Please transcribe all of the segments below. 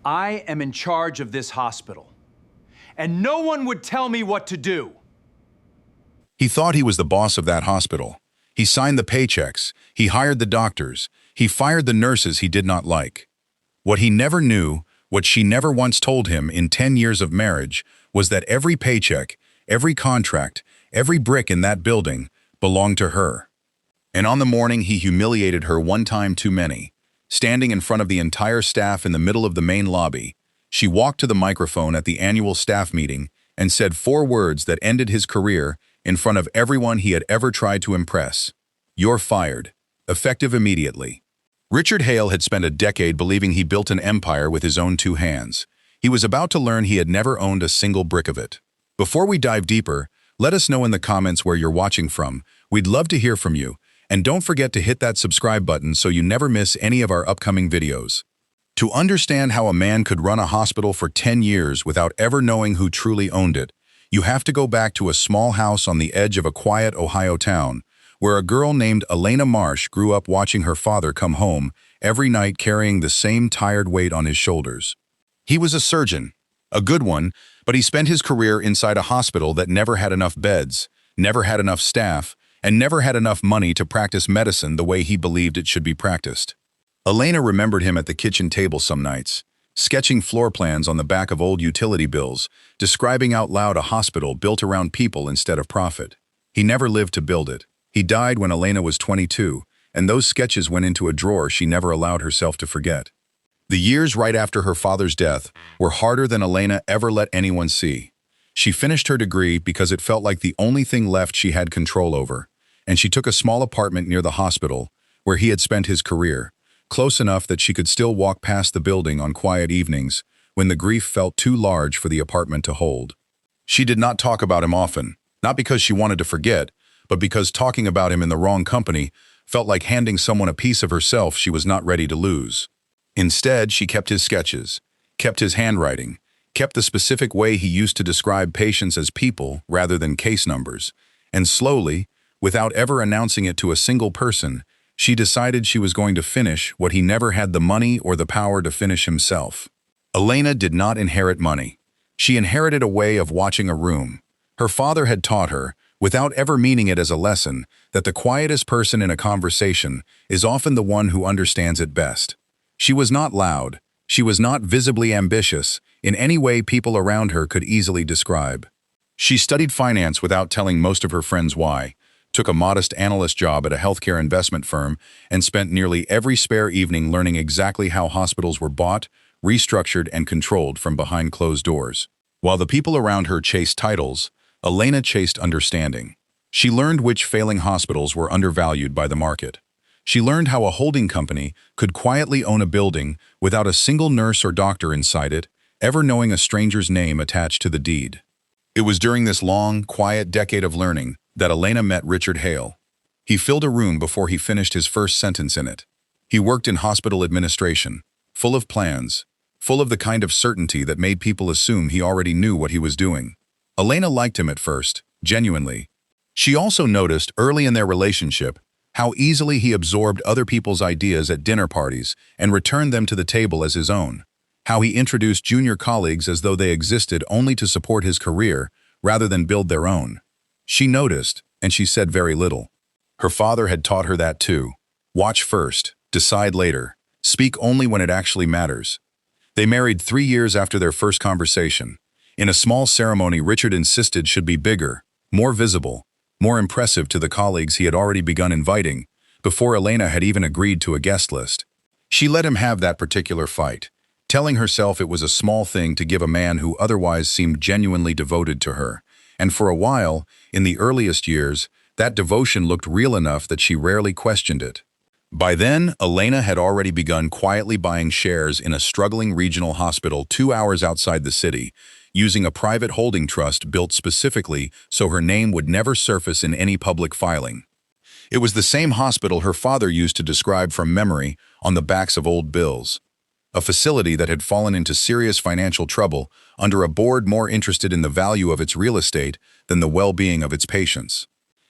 I am in charge of this hospital, and no one would tell me what to do. He thought he was the boss of that hospital. He signed the paychecks, he hired the doctors, he fired the nurses he did not like. What he never knew, what she never once told him in 10 years of marriage, was that every paycheck, every contract, every brick in that building belonged to her. And on the morning he humiliated her one time too many, standing in front of the entire staff in the middle of the main lobby, she walked to the microphone at the annual staff meeting and said 4 words that ended his career in front of everyone he had ever tried to impress. "You're fired. Effective immediately." Richard Hale had spent a decade believing he built an empire with his own 2 hands. He was about to learn he had never owned a single brick of it. Before we dive deeper, let us know in the comments where you're watching from. We'd love to hear from you. And don't forget to hit that subscribe button so you never miss any of our upcoming videos. To understand how a man could run a hospital for 10 years without ever knowing who truly owned it, you have to go back to a small house on the edge of a quiet Ohio town, where a girl named Elena Marsh grew up watching her father come home every night carrying the same tired weight on his shoulders. He was a surgeon, a good one, but he spent his career inside a hospital that never had enough beds, never had enough staff, and never had enough money to practice medicine the way he believed it should be practiced. Elena remembered him at the kitchen table some nights, sketching floor plans on the back of old utility bills, describing out loud a hospital built around people instead of profit. He never lived to build it. He died when Elena was 22, and those sketches went into a drawer she never allowed herself to forget. The years right after her father's death were harder than Elena ever let anyone see. She finished her degree because it felt like the only thing left she had control over, and she took a small apartment near the hospital, where he had spent his career, close enough that she could still walk past the building on quiet evenings when the grief felt too large for the apartment to hold. She did not talk about him often, not because she wanted to forget, but because talking about him in the wrong company felt like handing someone a piece of herself she was not ready to lose. Instead, she kept his sketches, kept his handwriting, kept the specific way he used to describe patients as people rather than case numbers, and slowly, without ever announcing it to a single person, she decided she was going to finish what he never had the money or the power to finish himself. Elena did not inherit money. She inherited a way of watching a room. Her father had taught her, without ever meaning it as a lesson, that the quietest person in a conversation is often the one who understands it best. She was not loud. She was not visibly ambitious in any way people around her could easily describe. She studied finance without telling most of her friends why, took a modest analyst job at a healthcare investment firm, and spent nearly every spare evening learning exactly how hospitals were bought, restructured, and controlled from behind closed doors. While the people around her chased titles, Elena chased understanding. She learned which failing hospitals were undervalued by the market. She learned how a holding company could quietly own a building without a single nurse or doctor inside it, ever knowing a stranger's name attached to the deed. It was during this long, quiet decade of learning that Elena met Richard Hale. He filled a room before he finished his first sentence in it. He worked in hospital administration, full of plans, full of the kind of certainty that made people assume he already knew what he was doing. Elena liked him at first, genuinely. She also noticed early in their relationship how easily he absorbed other people's ideas at dinner parties and returned them to the table as his own, how he introduced junior colleagues as though they existed only to support his career rather than build their own. She noticed, and she said very little. Her father had taught her that too. Watch first, decide later, speak only when it actually matters. They married 3 years after their first conversation. In a small ceremony Richard insisted should be bigger, more visible, more impressive to the colleagues he had already begun inviting, before Elena had even agreed to a guest list. She let him have that particular fight, telling herself it was a small thing to give a man who otherwise seemed genuinely devoted to her, and for a while, in the earliest years, that devotion looked real enough that she rarely questioned it. By then, Elena had already begun quietly buying shares in a struggling regional hospital 2 hours outside the city, using a private holding trust built specifically so her name would never surface in any public filing. It was the same hospital her father used to describe from memory on the backs of old bills, a facility that had fallen into serious financial trouble under a board more interested in the value of its real estate than the well-being of its patients.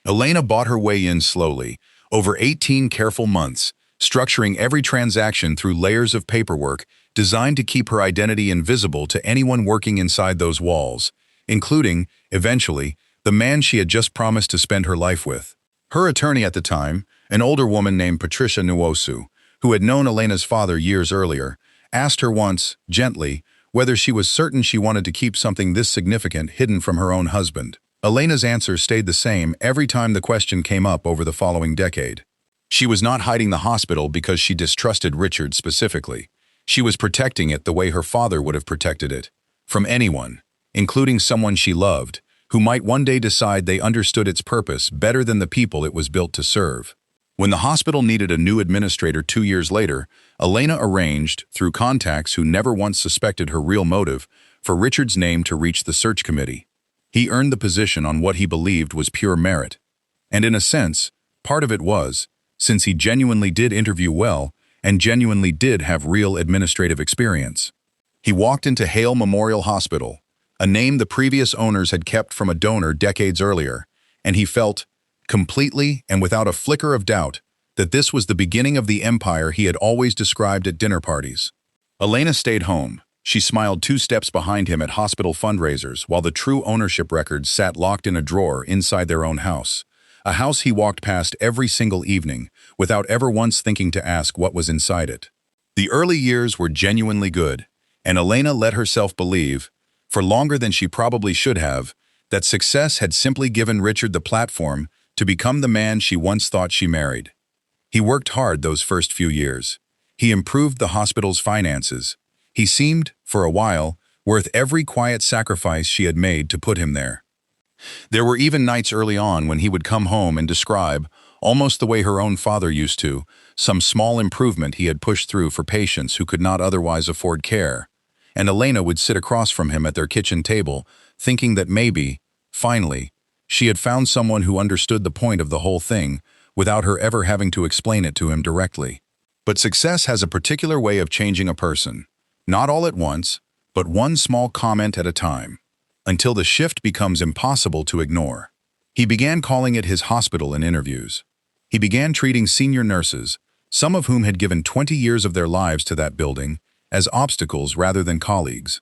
Elena bought her way in slowly, over 18 careful months, structuring every transaction through layers of paperwork designed to keep her identity invisible to anyone working inside those walls, including, eventually, the man she had just promised to spend her life with. Her attorney at the time, an older woman named Patricia Nwosu, who had known Elena's father years earlier, asked her once, gently, whether she was certain she wanted to keep something this significant hidden from her own husband. Elena's answer stayed the same every time the question came up over the following decade. She was not hiding the hospital because she distrusted Richard specifically. She was protecting it the way her father would have protected it, from anyone, including someone she loved, who might one day decide they understood its purpose better than the people it was built to serve. When the hospital needed a new administrator 2 years later, Elena arranged, through contacts who never once suspected her real motive, for Richard's name to reach the search committee. He earned the position on what he believed was pure merit. And in a sense, part of it was, since he genuinely did interview well and genuinely did have real administrative experience. He walked into Hale Memorial Hospital, a name the previous owners had kept from a donor decades earlier, and he felt, completely and without a flicker of doubt, that this was the beginning of the empire he had always described at dinner parties. Elena stayed home. She smiled 2 steps behind him at hospital fundraisers while the true ownership records sat locked in a drawer inside their own house, a house he walked past every single evening without ever once thinking to ask what was inside it. The early years were genuinely good, and Elena let herself believe, for longer than she probably should have, that success had simply given Richard the platform to become the man she once thought she married. He worked hard those first few years. He improved the hospital's finances. He seemed, for a while, worth every quiet sacrifice she had made to put him there. There were even nights early on when he would come home and describe, almost the way her own father used to, some small improvement he had pushed through for patients who could not otherwise afford care. And Elena would sit across from him at their kitchen table, thinking that maybe, finally, she had found someone who understood the point of the whole thing without her ever having to explain it to him directly. But success has a particular way of changing a person, not all at once, but one small comment at a time, until the shift becomes impossible to ignore. He began calling it his hospital in interviews. He began treating senior nurses, some of whom had given 20 years of their lives to that building, as obstacles rather than colleagues.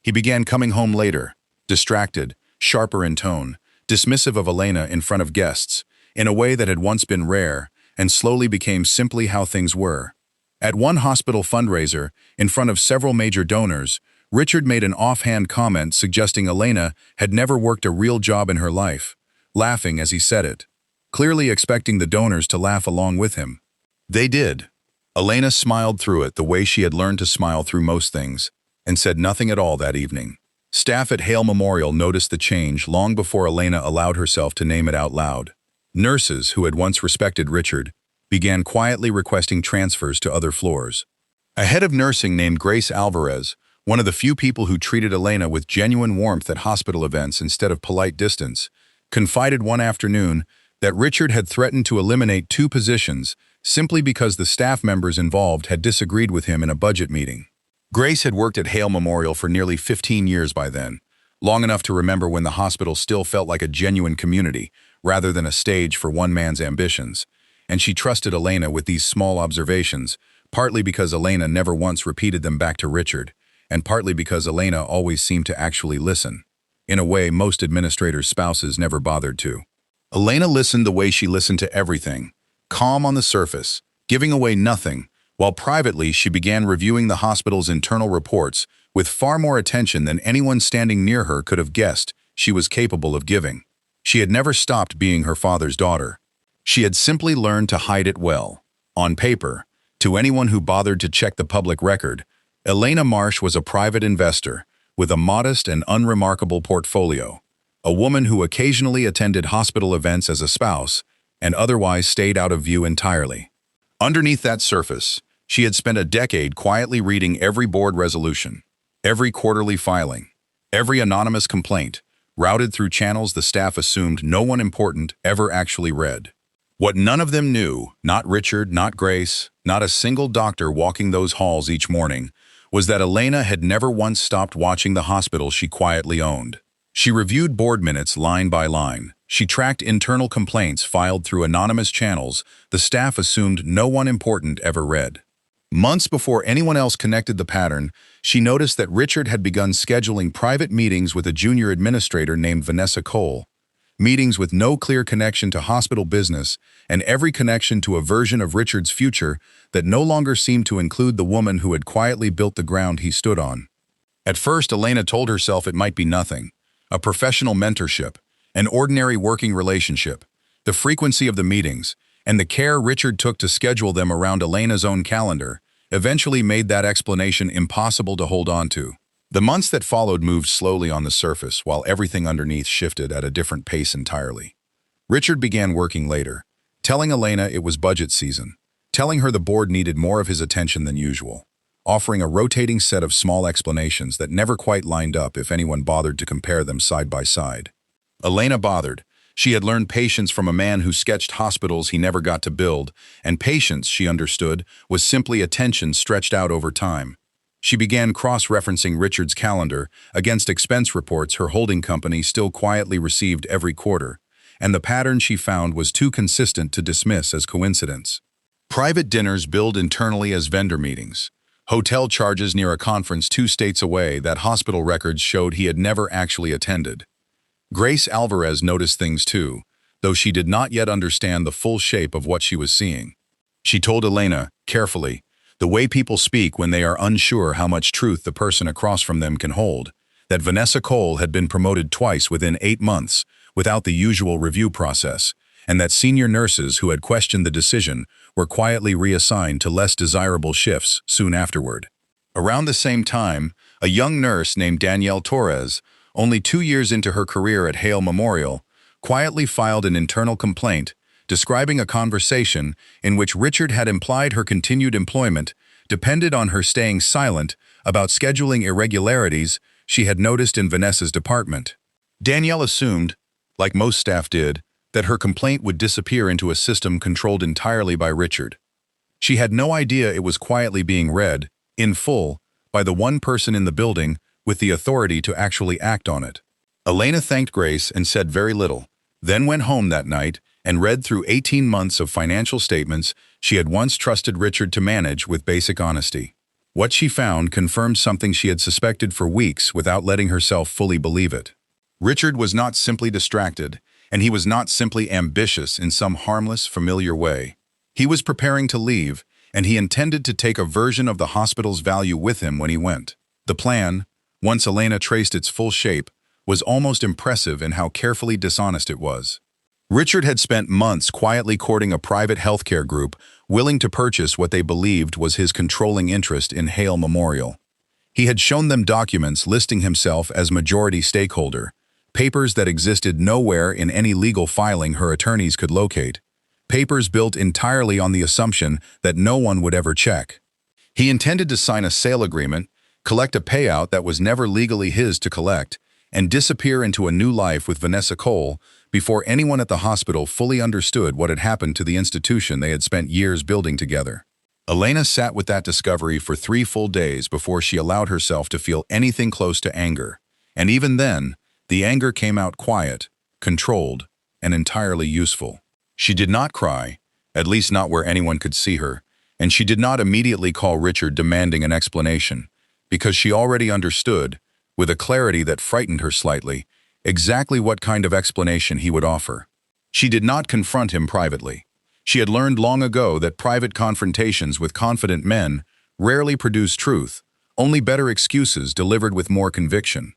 He began coming home later, distracted, sharper in tone, dismissive of Elena in front of guests, in a way that had once been rare and slowly became simply how things were. At one hospital fundraiser, in front of several major donors, Richard made an offhand comment suggesting Elena had never worked a real job in her life, laughing as he said it, clearly expecting the donors to laugh along with him. They did. Elena smiled through it the way she had learned to smile through most things, and said nothing at all that evening. Staff at Hale Memorial noticed the change long before Elena allowed herself to name it out loud. Nurses, who had once respected Richard, began quietly requesting transfers to other floors. A head of nursing named Grace Alvarez, one of the few people who treated Elena with genuine warmth at hospital events instead of polite distance, confided one afternoon that Richard had threatened to eliminate 2 positions simply because the staff members involved had disagreed with him in a budget meeting. Grace had worked at Hale Memorial for nearly 15 years by then, long enough to remember when the hospital still felt like a genuine community rather than a stage for one man's ambitions, and she trusted Elena with these small observations, partly because Elena never once repeated them back to Richard, and partly because Elena always seemed to actually listen, in a way most administrators' spouses never bothered to. Elena listened the way she listened to everything, calm on the surface, giving away nothing, while privately she began reviewing the hospital's internal reports with far more attention than anyone standing near her could have guessed she was capable of giving. She had never stopped being her father's daughter. She had simply learned to hide it well. On paper, to anyone who bothered to check the public record, Elena Marsh was a private investor with a modest and unremarkable portfolio, a woman who occasionally attended hospital events as a spouse and otherwise stayed out of view entirely. Underneath that surface, she had spent a decade quietly reading every board resolution, every quarterly filing, every anonymous complaint, routed through channels the staff assumed no one important ever actually read. What none of them knew, not Richard, not Grace, not a single doctor walking those halls each morning, was that Elena had never once stopped watching the hospital she quietly owned. She reviewed board minutes line by line. She tracked internal complaints filed through anonymous channels the staff assumed no one important ever read. Months before anyone else connected the pattern, she noticed that Richard had begun scheduling private meetings with a junior administrator named Vanessa Cole. Meetings with no clear connection to hospital business and every connection to a version of Richard's future that no longer seemed to include the woman who had quietly built the ground he stood on. At first, Elena told herself it might be nothing, a professional mentorship, an ordinary working relationship. The frequency of the meetings, and the care Richard took to schedule them around Elena's own calendar, eventually made that explanation impossible to hold on to. The months that followed moved slowly on the surface while everything underneath shifted at a different pace entirely. Richard began working later, telling Elena it was budget season, telling her the board needed more of his attention than usual, offering a rotating set of small explanations that never quite lined up if anyone bothered to compare them side by side. Elena bothered. She had learned patience from a man who sketched hospitals he never got to build, and patience, she understood, was simply attention stretched out over time. She began cross-referencing Richard's calendar against expense reports her holding company still quietly received every quarter, and the pattern she found was too consistent to dismiss as coincidence. Private dinners billed internally as vendor meetings, hotel charges near a conference 2 states away that hospital records showed he had never actually attended. Grace Alvarez noticed things too, though she did not yet understand the full shape of what she was seeing. She told Elena, carefully, the way people speak when they are unsure how much truth the person across from them can hold, that Vanessa Cole had been promoted twice within 8 months, without the usual review process, and that senior nurses who had questioned the decision were quietly reassigned to less desirable shifts soon afterward. Around the same time, a young nurse named Danielle Torres, only 2 years into her career at Hale Memorial, quietly filed an internal complaint describing a conversation in which Richard had implied her continued employment depended on her staying silent about scheduling irregularities she had noticed in Vanessa's department. Danielle assumed, like most staff did, that her complaint would disappear into a system controlled entirely by Richard. She had no idea it was quietly being read, in full, by the one person in the building with the authority to actually act on it. Elena thanked Grace and said very little, then went home that night and read through 18 months of financial statements she had once trusted Richard to manage with basic honesty. What she found confirmed something she had suspected for weeks without letting herself fully believe it. Richard was not simply distracted, and he was not simply ambitious in some harmless, familiar way. He was preparing to leave, and he intended to take a version of the hospital's value with him when he went. The plan, once Elena traced its full shape, was almost impressive in how carefully dishonest it was. Richard had spent months quietly courting a private healthcare group willing to purchase what they believed was his controlling interest in Hale Memorial. He had shown them documents listing himself as majority stakeholder, papers that existed nowhere in any legal filing her attorneys could locate, papers built entirely on the assumption that no one would ever check. He intended to sign a sale agreement, collect a payout that was never legally his to collect, and disappear into a new life with Vanessa Cole before anyone at the hospital fully understood what had happened to the institution they had spent years building together. Elena sat with that discovery for 3 full days before she allowed herself to feel anything close to anger, and even then, the anger came out quiet, controlled, and entirely useful. She did not cry, at least not where anyone could see her, and she did not immediately call Richard demanding an explanation, because she already understood, with a clarity that frightened her slightly, exactly what kind of explanation he would offer. She did not confront him privately. She had learned long ago that private confrontations with confident men rarely produce truth, only better excuses delivered with more conviction.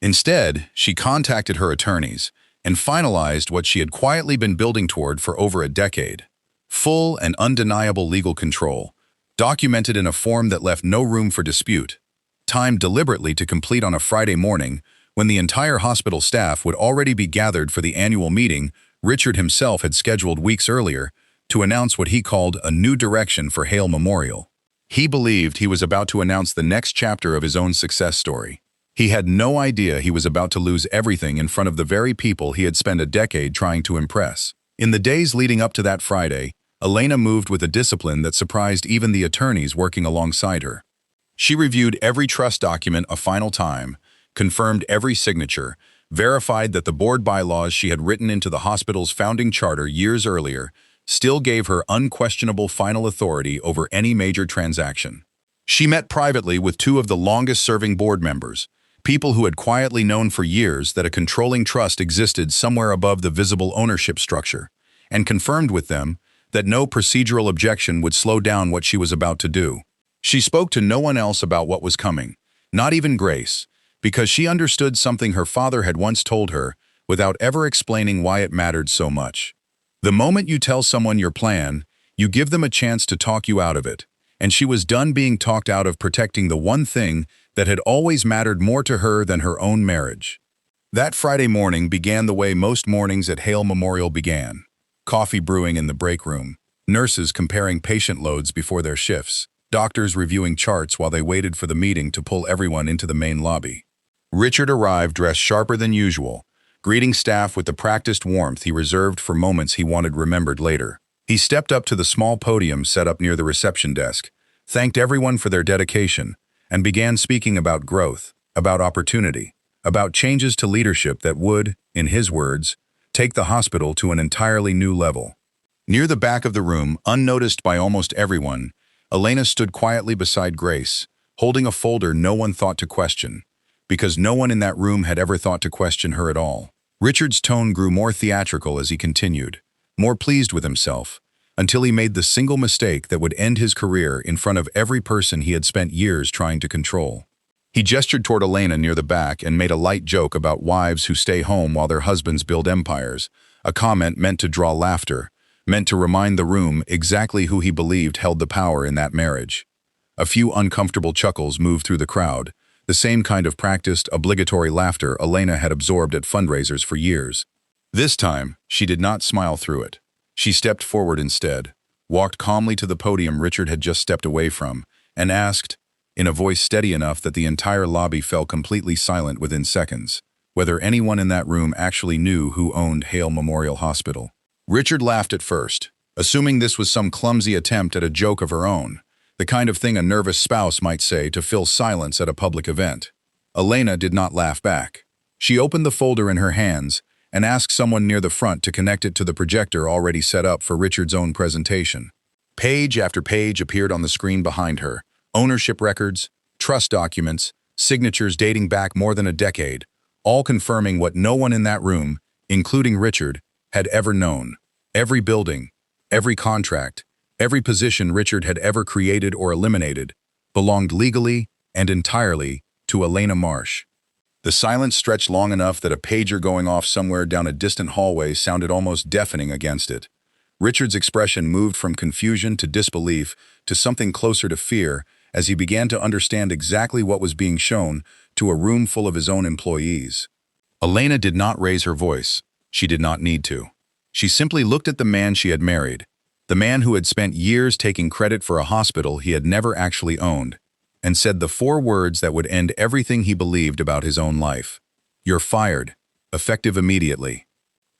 Instead, she contacted her attorneys and finalized what she had quietly been building toward for over a decade: full and undeniable legal control, documented in a form that left no room for dispute, timed deliberately to complete on a Friday morning when the entire hospital staff would already be gathered for the annual meeting Richard himself had scheduled weeks earlier to announce what he called a new direction for Hale Memorial. He believed he was about to announce the next chapter of his own success story. He had no idea he was about to lose everything in front of the very people he had spent a decade trying to impress. In the days leading up to that Friday, Elena moved with a discipline that surprised even the attorneys working alongside her. She reviewed every trust document a final time, confirmed every signature, verified that the board bylaws she had written into the hospital's founding charter years earlier still gave her unquestionable final authority over any major transaction. She met privately with two of the longest-serving board members, people who had quietly known for years that a controlling trust existed somewhere above the visible ownership structure, and confirmed with them that no procedural objection would slow down what she was about to do. She spoke to no one else about what was coming, not even Grace, because she understood something her father had once told her without ever explaining why it mattered so much. The moment you tell someone your plan, you give them a chance to talk you out of it, and she was done being talked out of protecting the one thing that had always mattered more to her than her own marriage. That Friday morning began the way most mornings at Hale Memorial began. Coffee brewing in the break room, nurses comparing patient loads before their shifts, doctors reviewing charts while they waited for the meeting to pull everyone into the main lobby. Richard arrived dressed sharper than usual, greeting staff with the practiced warmth he reserved for moments he wanted remembered later. He stepped up to the small podium set up near the reception desk, thanked everyone for their dedication, and began speaking about growth, about opportunity, about changes to leadership that would, in his words, take the hospital to an entirely new level. Near the back of the room, unnoticed by almost everyone, Elena stood quietly beside Grace, holding a folder no one thought to question, because no one in that room had ever thought to question her at all. Richard's tone grew more theatrical as he continued, more pleased with himself, until he made the single mistake that would end his career in front of every person he had spent years trying to control. He gestured toward Elena near the back and made a light joke about wives who stay home while their husbands build empires, a comment meant to draw laughter, meant to remind the room exactly who he believed held the power in that marriage. A few uncomfortable chuckles moved through the crowd, the same kind of practiced, obligatory laughter Elena had absorbed at fundraisers for years. This time, she did not smile through it. She stepped forward instead, walked calmly to the podium Richard had just stepped away from, and asked, in a voice steady enough that the entire lobby fell completely silent within seconds, whether anyone in that room actually knew who owned Hale Memorial Hospital. Richard laughed at first, assuming this was some clumsy attempt at a joke of her own, the kind of thing a nervous spouse might say to fill silence at a public event. Elena did not laugh back. She opened the folder in her hands and asked someone near the front to connect it to the projector already set up for Richard's own presentation. Page after page appeared on the screen behind her, ownership records, trust documents, signatures dating back more than a decade, all confirming what no one in that room, including Richard, had ever known. Every building, every contract, every position Richard had ever created or eliminated belonged legally and entirely to Elena Marsh. The silence stretched long enough that a pager going off somewhere down a distant hallway sounded almost deafening against it. Richard's expression moved from confusion to disbelief to something closer to fear as he began to understand exactly what was being shown to a room full of his own employees. Elena did not raise her voice. She did not need to. She simply looked at the man she had married, the man who had spent years taking credit for a hospital he had never actually owned, and said the four words that would end everything he believed about his own life. "You're fired, effective immediately."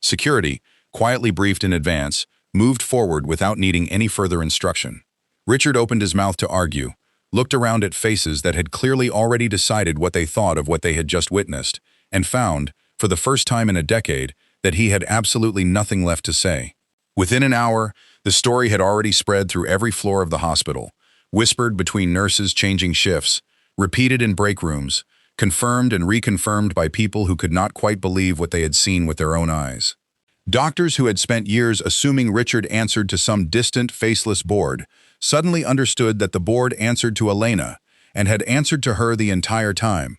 Security, quietly briefed in advance, moved forward without needing any further instruction. Richard opened his mouth to argue, looked around at faces that had clearly already decided what they thought of what they had just witnessed, and found, for the first time in a decade, that he had absolutely nothing left to say. Within an hour, the story had already spread through every floor of the hospital, whispered between nurses changing shifts, repeated in break rooms, confirmed and reconfirmed by people who could not quite believe what they had seen with their own eyes. Doctors who had spent years assuming Richard answered to some distant, faceless board suddenly understood that the board answered to Elena and had answered to her the entire time.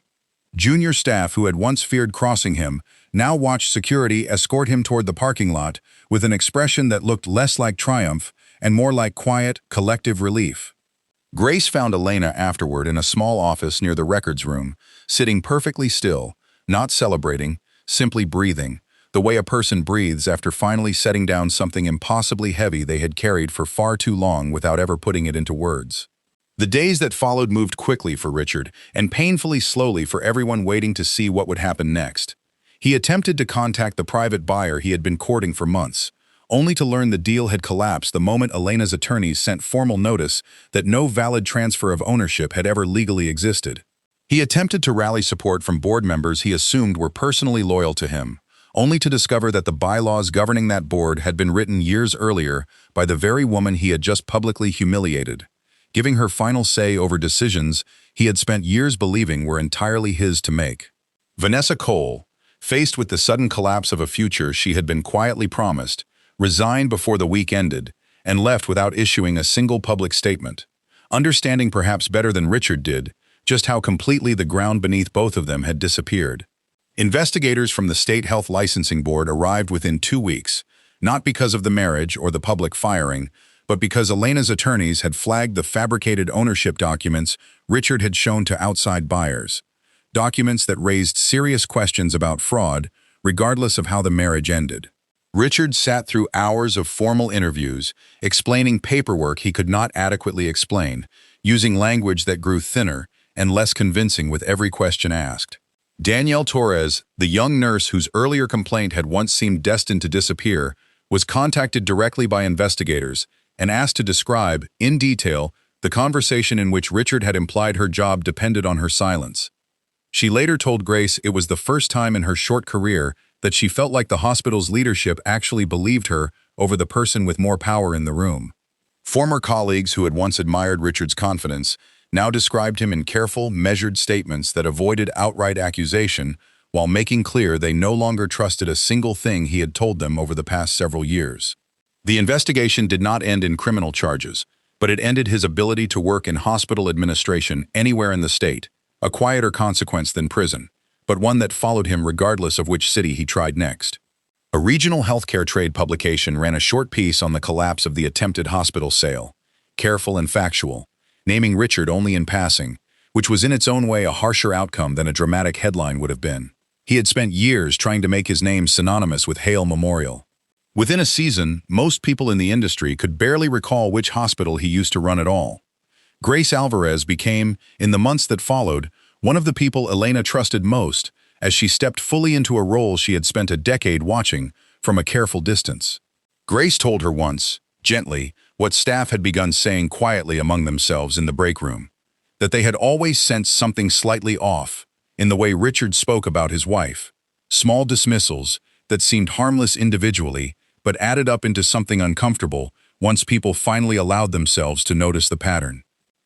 Junior staff who had once feared crossing him now watched security escort him toward the parking lot with an expression that looked less like triumph and more like quiet, collective relief. Grace found Elena afterward in a small office near the records room, sitting perfectly still, not celebrating, simply breathing, the way a person breathes after finally setting down something impossibly heavy they had carried for far too long without ever putting it into words. The days that followed moved quickly for Richard and painfully slowly for everyone waiting to see what would happen next. He attempted to contact the private buyer he had been courting for months, only to learn the deal had collapsed the moment Elena's attorneys sent formal notice that no valid transfer of ownership had ever legally existed. He attempted to rally support from board members he assumed were personally loyal to him, only to discover that the bylaws governing that board had been written years earlier by the very woman he had just publicly humiliated, giving her final say over decisions he had spent years believing were entirely his to make. Vanessa Cole, faced with the sudden collapse of a future she had been quietly promised, resigned before the week ended and left without issuing a single public statement, understanding perhaps better than Richard did just how completely the ground beneath both of them had disappeared. Investigators from the State Health Licensing Board arrived within 2 weeks, not because of the marriage or the public firing, but because Elena's attorneys had flagged the fabricated ownership documents Richard had shown to outside buyers, documents that raised serious questions about fraud, regardless of how the marriage ended. Richard sat through hours of formal interviews, explaining paperwork he could not adequately explain, using language that grew thinner and less convincing with every question asked. Danielle Torres, the young nurse whose earlier complaint had once seemed destined to disappear, was contacted directly by investigators and asked to describe, in detail, the conversation in which Richard had implied her job depended on her silence. She later told Grace it was the first time in her short career that she felt like the hospital's leadership actually believed her over the person with more power in the room. Former colleagues who had once admired Richard's confidence now described him in careful, measured statements that avoided outright accusation while making clear they no longer trusted a single thing he had told them over the past several years. The investigation did not end in criminal charges, but it ended his ability to work in hospital administration anywhere in the state, a quieter consequence than prison, but one that followed him regardless of which city he tried next. A regional healthcare trade publication ran a short piece on the collapse of the attempted hospital sale, careful and factual, naming Richard only in passing, which was in its own way a harsher outcome than a dramatic headline would have been. He had spent years trying to make his name synonymous with Hale Memorial. Within a season, most people in the industry could barely recall which hospital he used to run at all. Grace Alvarez became, in the months that followed, one of the people Elena trusted most, as she stepped fully into a role she had spent a decade watching from a careful distance. Grace told her once, gently, what staff had begun saying quietly among themselves in the break room, that they had always sensed something slightly off in the way Richard spoke about his wife, small dismissals that seemed harmless individually but added up into something uncomfortable once people finally allowed themselves to notice the pattern.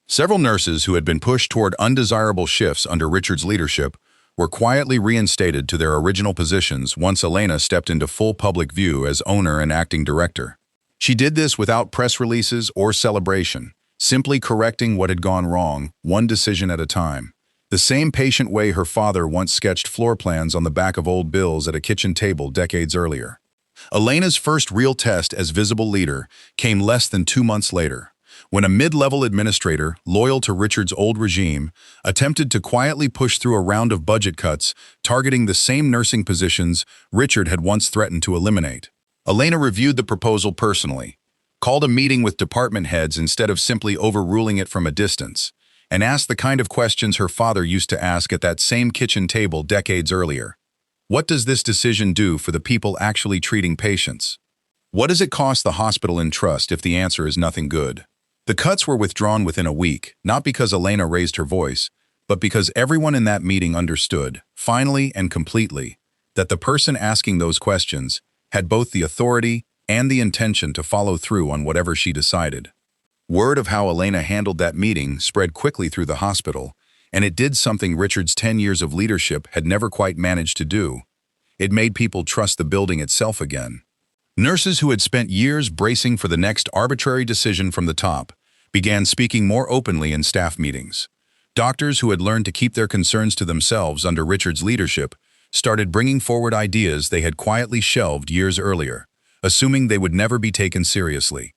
Several nurses who had been pushed toward undesirable shifts under Richard's leadership were quietly reinstated to their original positions once Elena stepped into full public view as owner and acting director. She did this without press releases or celebration, simply correcting what had gone wrong, one decision at a time. The same patient way her father once sketched floor plans on the back of old bills at a kitchen table decades earlier. Elena's first real test as visible leader came less than 2 months later, when a mid-level administrator, loyal to Richard's old regime, attempted to quietly push through a round of budget cuts targeting the same nursing positions Richard had once threatened to eliminate. Elena reviewed the proposal personally, called a meeting with department heads instead of simply overruling it from a distance, and asked the kind of questions her father used to ask at that same kitchen table decades earlier. What does this decision do for the people actually treating patients? What does it cost the hospital in trust if the answer is nothing good? The cuts were withdrawn within a week, not because Elena raised her voice, but because everyone in that meeting understood, finally and completely, that the person asking those questions had both the authority and the intention to follow through on whatever she decided. Word of how Elena handled that meeting spread quickly through the hospital, and it did something Richard's 10 years of leadership had never quite managed to do. It made people trust the building itself again. Nurses who had spent years bracing for the next arbitrary decision from the top began speaking more openly in staff meetings. Doctors who had learned to keep their concerns to themselves under Richard's leadership started bringing forward ideas they had quietly shelved years earlier, assuming they would never be taken seriously.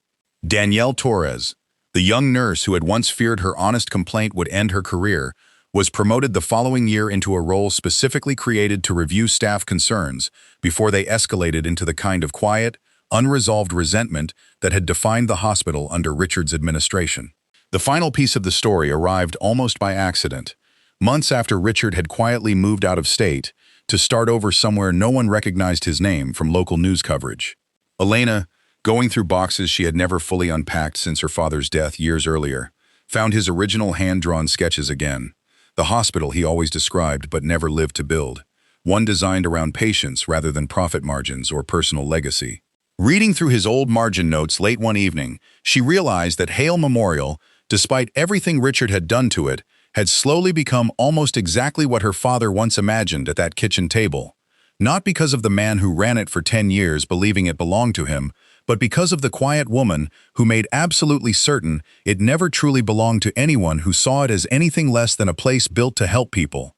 Danielle Torres, the young nurse who had once feared her honest complaint would end her career, was promoted the following year into a role specifically created to review staff concerns before they escalated into the kind of quiet, unresolved resentment that had defined the hospital under Richard's administration. The final piece of the story arrived almost by accident, months after Richard had quietly moved out of state to start over somewhere no one recognized his name from local news coverage. Elena, going through boxes she had never fully unpacked since her father's death years earlier, found his original hand-drawn sketches again, the hospital he always described but never lived to build, one designed around patients rather than profit margins or personal legacy. Reading through his old margin notes late one evening, she realized that Hale Memorial, despite everything Richard had done to it, had slowly become almost exactly what her father once imagined at that kitchen table. Not because of the man who ran it for 10 years believing it belonged to him, but because of the quiet woman who made absolutely certain it never truly belonged to anyone who saw it as anything less than a place built to help people.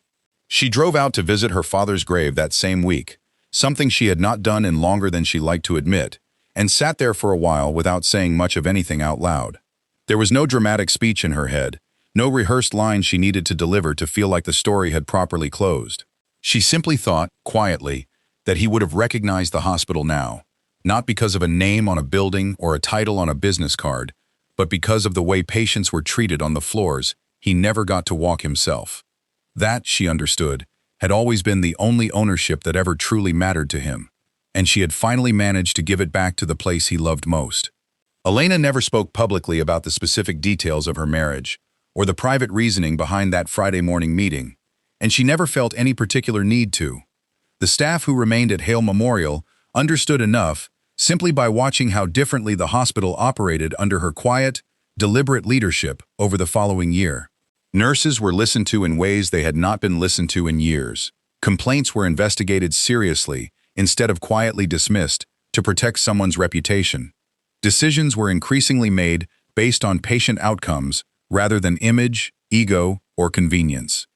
She drove out to visit her father's grave that same week, something she had not done in longer than she liked to admit, and sat there for a while without saying much of anything out loud. There was no dramatic speech in her head, no rehearsed lines she needed to deliver to feel like the story had properly closed. She simply thought, quietly, that he would have recognized the hospital now, not because of a name on a building or a title on a business card, but because of the way patients were treated on the floors he never got to walk himself. That, she understood, had always been the only ownership that ever truly mattered to him, and she had finally managed to give it back to the place he loved most. Elena never spoke publicly about the specific details of her marriage, or the private reasoning behind that Friday morning meeting, and she never felt any particular need to. The staff who remained at Hale Memorial understood enough simply by watching how differently the hospital operated under her quiet, deliberate leadership over the following year. Nurses were listened to in ways they had not been listened to in years. Complaints were investigated seriously instead of quietly dismissed to protect someone's reputation. Decisions were increasingly made based on patient outcomes rather than image, ego, or convenience.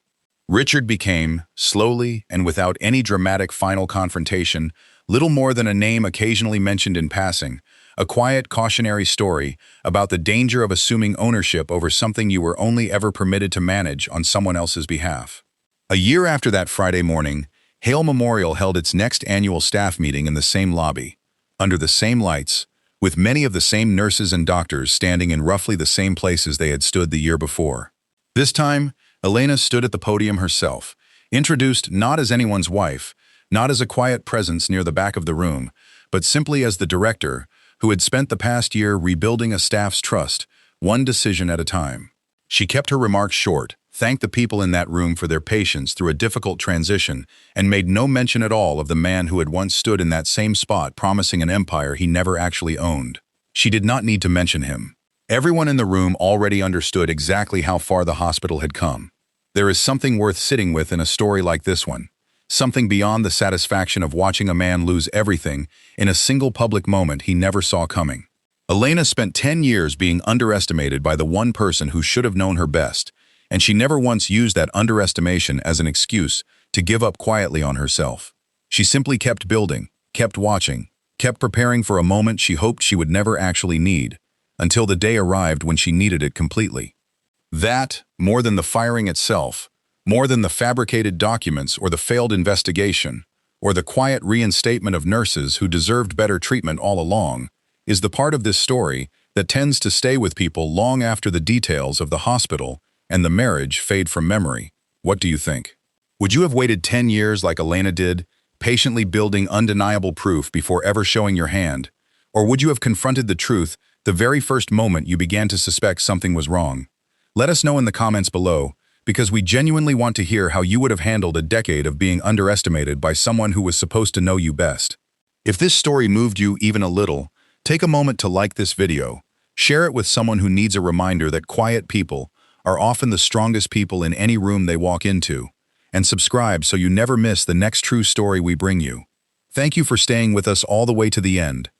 Richard became, slowly and without any dramatic final confrontation, little more than a name occasionally mentioned in passing, a quiet cautionary story about the danger of assuming ownership over something you were only ever permitted to manage on someone else's behalf. A year after that Friday morning, Hale Memorial held its next annual staff meeting in the same lobby, under the same lights, with many of the same nurses and doctors standing in roughly the same places they had stood the year before. This time, Elena stood at the podium herself, introduced not as anyone's wife, not as a quiet presence near the back of the room, but simply as the director who had spent the past year rebuilding a staff's trust, one decision at a time. She kept her remarks short, thanked the people in that room for their patience through a difficult transition, and made no mention at all of the man who had once stood in that same spot promising an empire he never actually owned. She did not need to mention him. Everyone in the room already understood exactly how far the hospital had come. There is something worth sitting with in a story like this one, something beyond the satisfaction of watching a man lose everything in a single public moment he never saw coming. Elena spent 10 years being underestimated by the one person who should have known her best, and she never once used that underestimation as an excuse to give up quietly on herself. She simply kept building, kept watching, kept preparing for a moment she hoped she would never actually need, until the day arrived when she needed it completely. That, more than the firing itself, more than the fabricated documents or the failed investigation, or the quiet reinstatement of nurses who deserved better treatment all along, is the part of this story that tends to stay with people long after the details of the hospital and the marriage fade from memory. What do you think? Would you have waited 10 years like Elena did, patiently building undeniable proof before ever showing your hand? Or would you have confronted the truth the very first moment you began to suspect something was wrong? Let us know in the comments below, because we genuinely want to hear how you would have handled a decade of being underestimated by someone who was supposed to know you best. If this story moved you even a little, take a moment to like this video, share it with someone who needs a reminder that quiet people are often the strongest people in any room they walk into, and subscribe so you never miss the next true story we bring you. Thank you for staying with us all the way to the end.